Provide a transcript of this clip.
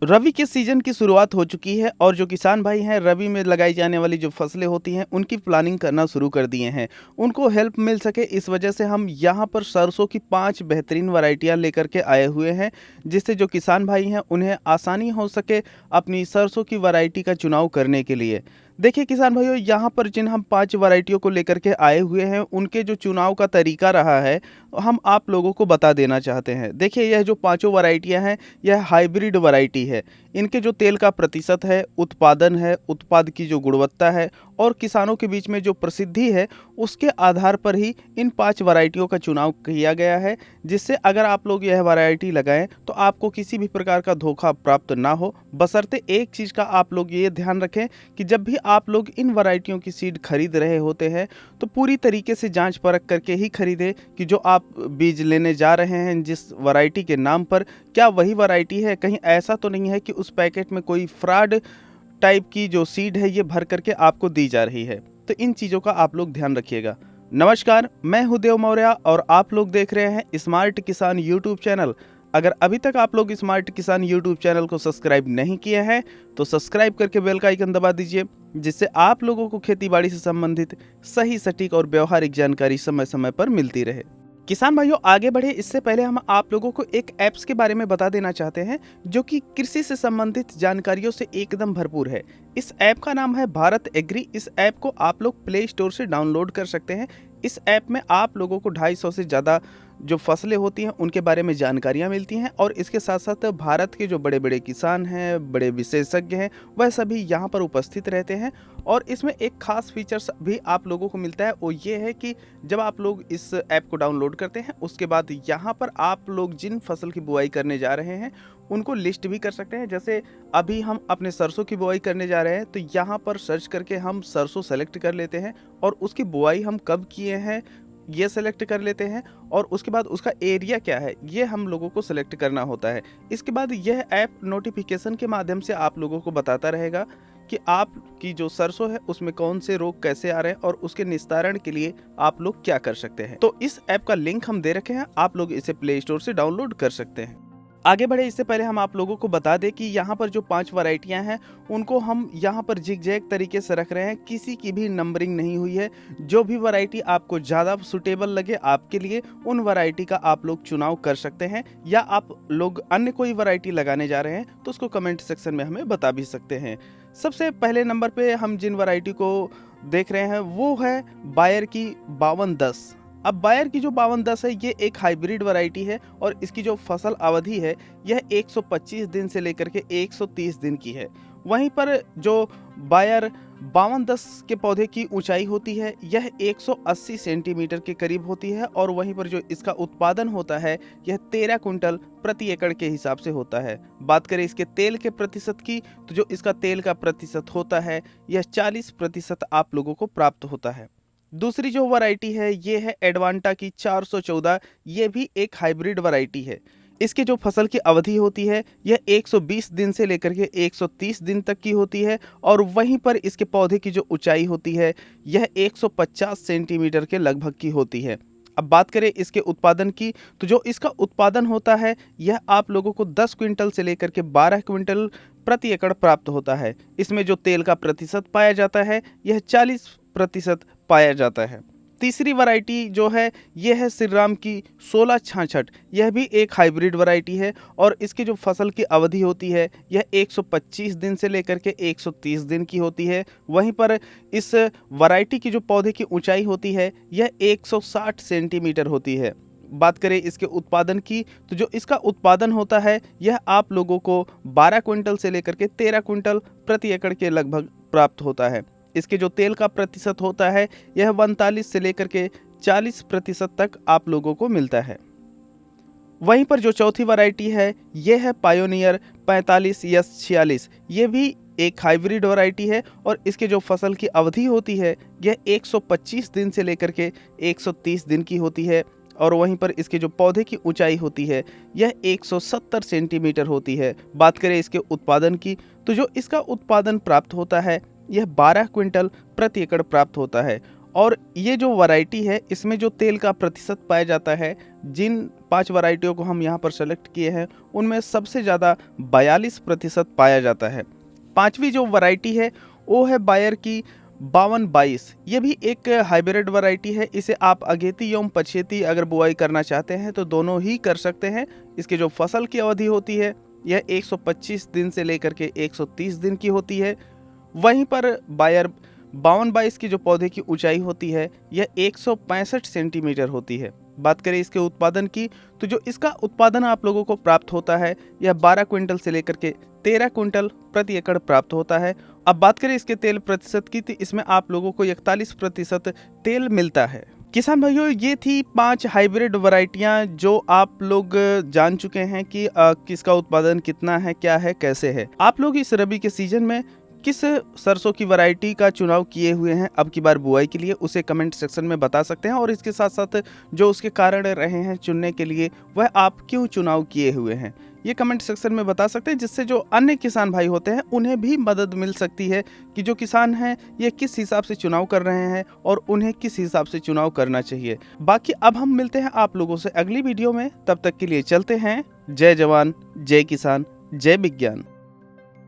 रबी के सीज़न की शुरुआत हो चुकी है और जो किसान भाई हैं रबी में लगाई जाने वाली जो फसलें होती हैं उनकी प्लानिंग करना शुरू कर दिए हैं। उनको हेल्प मिल सके इस वजह से हम यहाँ पर सरसों की 5 बेहतरीन वैरायटियाँ लेकर के आए हुए हैं, जिससे जो किसान भाई हैं उन्हें आसानी हो सके अपनी सरसों की वैरायटी का चुनाव करने के लिए। देखिए किसान भाइयों, यहाँ पर जिन हम 5 वैरायटियों को लेकर के आए हुए हैं उनके जो चुनाव का तरीका रहा है हम आप लोगों को बता देना चाहते हैं। देखिए यह जो पाँचों वैरायटियाँ हैं यह हाइब्रिड वैरायटी है। इनके जो तेल का प्रतिशत है, उत्पादन है, उत्पाद की जो गुणवत्ता है और किसानों के बीच में जो प्रसिद्धि है, उसके आधार पर ही इन 5 वैरायटियों का चुनाव किया गया है, जिससे अगर आप लोग यह वैरायटी लगाएं तो आपको किसी भी प्रकार का धोखा प्राप्त ना हो। बशर्ते एक चीज़ का आप लोग ये ध्यान रखें कि जब भी आप लोग इन वैरायटियों की सीड खरीद रहे होते हैं तो पूरी तरीके से जांच परख करके ही खरीदें कि जो आप बीज लेने जा रहे हैं जिस वैरायटी के नाम पर, क्या वही वैरायटी है। कहीं ऐसा तो नहीं है कि उस पैकेट में कोई फ्रॉड टाइप की जो सीड है ये भर करके आपको दी जा रही है। तो इन चीज़ों का आप लोग ध्यान रखिएगा। नमस्कार, मैं हूं देव मौर्य और आप लोग देख रहे हैं स्मार्ट किसान यूट्यूब चैनल। अगर अभी तक आप लोग स्मार्ट किसान यूट्यूब चैनल को सब्सक्राइब नहीं किए हैं तो सब्सक्राइब करके बेल का आइकन दबा दीजिए, जिससे आप लोगों को खेती बाड़ी से संबंधित सही, सटीक और व्यवहारिक जानकारी समय समय पर मिलती रहे। किसान भाइयों, आगे बढ़े इससे पहले हम आप लोगों को एक ऐप्स के बारे में बता देना चाहते हैं जो कि कृषि से संबंधित जानकारियों से एकदम भरपूर है। इस ऐप का नाम है भारत एग्री। इस ऐप को आप लोग प्ले स्टोर से डाउनलोड कर सकते हैं। इस ऐप में आप लोगों को 250 से ज़्यादा जो फसलें होती हैं उनके बारे में जानकारियाँ मिलती हैं और इसके साथ साथ भारत के जो बड़े बड़े किसान हैं, बड़े विशेषज्ञ हैं, वह सभी यहाँ पर उपस्थित रहते हैं। और इसमें एक खास फीचर्स भी आप लोगों को मिलता है, वो ये है कि जब आप लोग इस ऐप को डाउनलोड करते हैं उसके बाद यहाँ पर आप लोग जिन फसल की बुआई करने जा रहे हैं उनको लिस्ट भी कर सकते हैं। जैसे अभी हम अपने सरसों की बुआई करने जा रहे हैं तो यहाँ पर सर्च करके हम सरसों सेलेक्ट कर लेते हैं और उसकी बुआई हम कब किए हैं ये सेलेक्ट कर लेते हैं और उसके बाद उसका एरिया क्या है ये हम लोगों को सेलेक्ट करना होता है। इसके बाद यह ऐप नोटिफिकेशन के माध्यम से आप लोगों को बताता रहेगा कि आपकी जो सरसों है उसमें कौन से रोग कैसे आ रहे हैं और उसके निस्तारण के लिए आप लोग क्या कर सकते हैं। तो इस ऐप का लिंक हम दे रखे हैं, आप लोग इसे प्ले स्टोर से डाउनलोड कर सकते हैं। आगे बढ़े इससे पहले हम आप लोगों को बता दें कि यहाँ पर जो 5 वैरायटियाँ हैं उनको हम यहाँ पर जिग-जैग तरीके से रख रहे हैं, किसी की भी नंबरिंग नहीं हुई है। जो भी वैरायटी आपको ज़्यादा सूटेबल लगे आपके लिए, उन वैरायटी का आप लोग चुनाव कर सकते हैं, या आप लोग अन्य कोई वैरायटी लगाने जा रहे हैं तो उसको कमेंट सेक्शन में हमें बता भी सकते हैं। सबसे पहले नंबर पे हम जिन वैरायटी को देख रहे हैं वो है बायर की 5210। अब बायर की जो 5210 है ये एक हाइब्रिड वैरायटी है और इसकी जो फसल अवधि है यह 125 दिन से लेकर के 130 दिन की है। वहीं पर जो बायर 5210 के पौधे की ऊंचाई होती है यह 180 सेंटीमीटर के करीब होती है और वहीं पर जो इसका उत्पादन होता है यह 13 कुंटल प्रति एकड़ के हिसाब से होता है। बात करें इसके तेल के प्रतिशत की तो जो इसका तेल का प्रतिशत होता है यह 40% आप लोगों को प्राप्त होता है। दूसरी जो वैरायटी है ये है एडवांटा की 414। ये भी एक हाइब्रिड वैरायटी है। इसकी जो फसल की अवधि होती है यह 120 दिन से लेकर के 130 दिन तक की होती है और वहीं पर इसके पौधे की जो ऊंचाई होती है यह 150 सेंटीमीटर के लगभग की होती है। अब बात करें इसके उत्पादन की तो जो इसका उत्पादन होता है यह आप लोगों को 10 क्विंटल से लेकर के 12 क्विंटल प्रति एकड़ प्राप्त होता है। इसमें जो तेल का प्रतिशत पाया जाता है यह 40% पाया जाता है। तीसरी वैरायटी जो है ये है श्रीराम की 1666। यह भी एक हाइब्रिड वैरायटी है और इसकी जो फसल की अवधि होती है यह 125 दिन से लेकर के 130 दिन की होती है। वहीं पर इस वैरायटी की जो पौधे की ऊंचाई होती है यह 160 सेंटीमीटर होती है। बात करें इसके उत्पादन की तो जो इसका उत्पादन होता है यह आप लोगों को 12 क्विंटल से लेकर के 13 क्विंटल प्रति एकड़ के लगभग प्राप्त होता है। इसके जो तेल का प्रतिशत होता है यह 39 से लेकर के 40% तक आप लोगों को मिलता है। वहीं पर जो चौथी वैरायटी है यह है पायोनियर 45S46। ये भी एक हाइब्रिड वैरायटी है और इसके जो फसल की अवधि होती है यह 125 दिन से लेकर के 130 दिन की होती है और वहीं पर इसके जो पौधे की ऊंचाई होती है यह 170 सेंटीमीटर होती है। बात करें इसके उत्पादन की तो जो इसका उत्पादन प्राप्त होता है यह 12 क्विंटल प्रति एकड़ प्राप्त होता है और ये जो वैरायटी है इसमें जो तेल का प्रतिशत पाया जाता है, जिन 5 वैरायटियों को हम यहाँ पर सेलेक्ट किए हैं उनमें सबसे ज़्यादा 42% पाया जाता है। 5वीं जो वैरायटी है वो है बायर की 5222। ये भी एक हाइब्रिड वैरायटी है। इसे आप अगेती एवं पछेती अगर बुआई करना चाहते हैं तो दोनों ही कर सकते हैं। इसकी जो फसल की अवधि होती है यह 125 दिन से लेकर के 130 दिन की होती है। वहीं पर बायर 5222 की जो पौधे की ऊंचाई होती है यह 165 सेंटीमीटर होती है। बात करें इसके उत्पादन की तो जो इसका उत्पादन आप लोगों को प्राप्त होता है यह 12 क्विंटल से लेकर के 13 क्विंटल प्रति एकड़ प्राप्त होता है। अब बात करें इसके तेल प्रतिशत की तो इसमें आप लोगों को 41% तेल मिलता है। किसान भाइयों, ये थी 5 हाइब्रिड वैरायटियां जो आप लोग जान चुके हैं कि किसका उत्पादन कितना है, क्या है, कैसे है। आप लोग इस रबी के सीजन में किस सरसों की वैरायटी का चुनाव किए हुए हैं अब की बार बुआई के लिए, उसे कमेंट सेक्शन में बता सकते हैं। और इसके साथ साथ जो उसके कारण रहे हैं चुनने के लिए, वह आप क्यों चुनाव किए हुए हैं, ये कमेंट सेक्शन में बता सकते हैं, जिससे जो अन्य किसान भाई होते हैं उन्हें भी मदद मिल सकती है कि जो किसान हैं ये किस हिसाब से चुनाव कर रहे हैं और उन्हें किस हिसाब से चुनाव करना चाहिए। बाकी अब हम मिलते हैं आप लोगों से अगली वीडियो में, तब तक के लिए चलते हैं। जय जवान, जय किसान, जय विज्ञान।